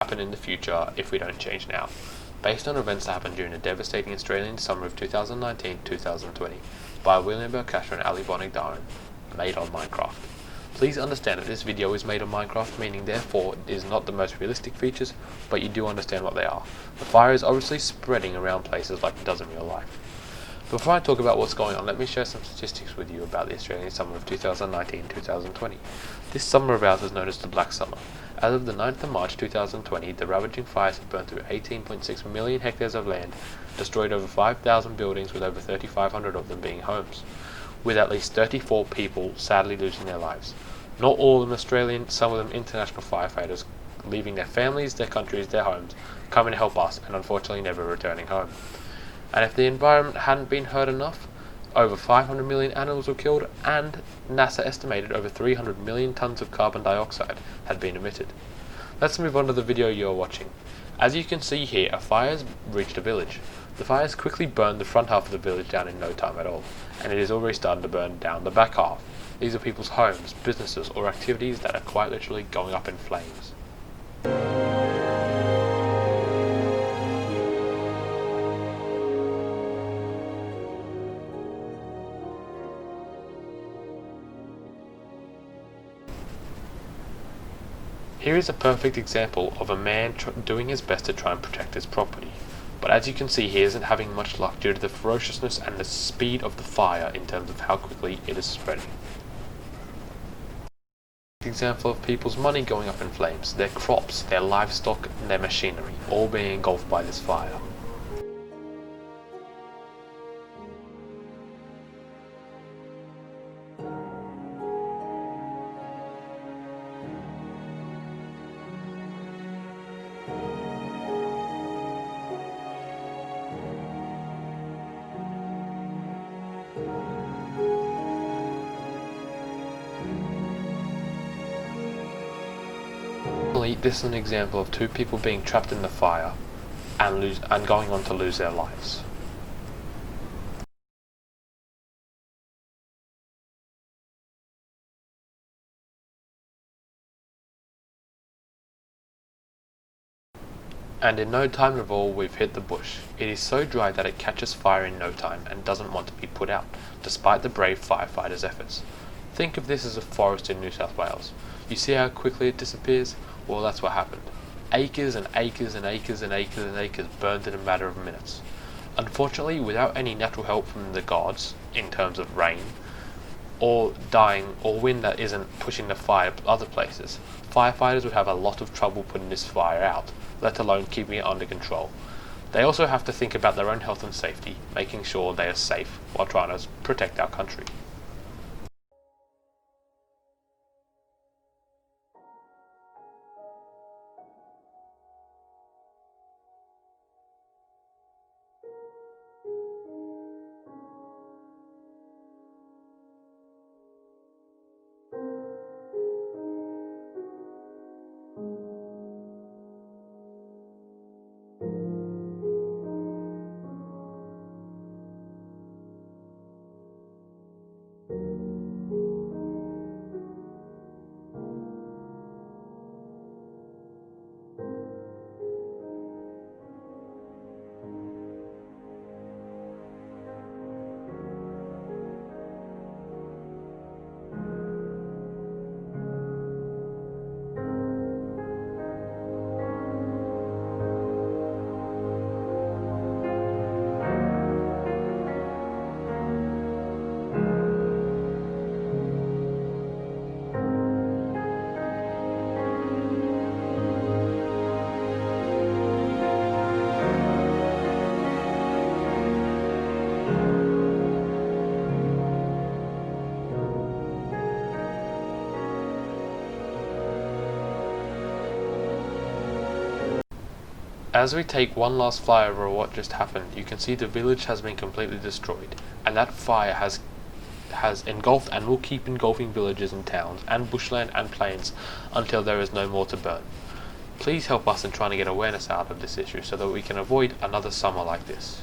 happen in the future if we don't change now, based on events that happened during the devastating Australian summer of 2019-2020 by William Burkasher and Ali Bonigdaran, made on Minecraft. Please understand that this video is made on Minecraft, meaning therefore it is not the most realistic features, but you do understand what they are. The fire is obviously spreading around places like it does in real life. Before I talk about what's going on, let me share some statistics with you about the Australian summer of 2019-2020. This summer of ours is known as the Black Summer. As of the 9th of March 2020, the ravaging fires have burned through 18.6 million hectares of land, destroyed over 5,000 buildings, with over 3,500 of them being homes, with at least 34 people sadly losing their lives. Not all of them Australian, some of them international firefighters, leaving their families, their countries, their homes, coming to help us, and unfortunately never returning home. And if the environment hadn't been hurt enough, over 500 million animals were killed, and NASA estimated over 300 million tons of carbon dioxide had been emitted. Let's move on to the video you're watching. As you can see here, a fire has reached a village. The fires quickly burned the front half of the village down in no time at all, and it is already starting to burn down the back half. These are people's homes, businesses, or activities that are quite literally going up in flames. Here is a perfect example of a man doing his best to try and protect his property, but as you can see he isn't having much luck due to the ferociousness and the speed of the fire in terms of how quickly it is spreading. Example of people's money going up in flames, their crops, their livestock, and their machinery, all being engulfed by this fire. This is an example of two people being trapped in the fire and going on to lose their lives. And in no time at all we've hit the bush. It is so dry that it catches fire in no time and doesn't want to be put out, despite the brave firefighters' efforts. Think of this as a forest in New South Wales. You see how quickly it disappears? Well, that's what happened. Acres and acres and acres and acres and acres burned in a matter of minutes. Unfortunately, without any natural help from the gods, in terms of rain, or dying, or wind that isn't pushing the fire other places, firefighters would have a lot of trouble putting this fire out, let alone keeping it under control. They also have to think about their own health and safety, making sure they are safe while trying to protect our country. As we take one last flyover of what just happened, you can see the village has been completely destroyed, and that fire has engulfed and will keep engulfing villages and towns and bushland and plains until there is no more to burn. Please help us in trying to get awareness out of this issue so that we can avoid another summer like this.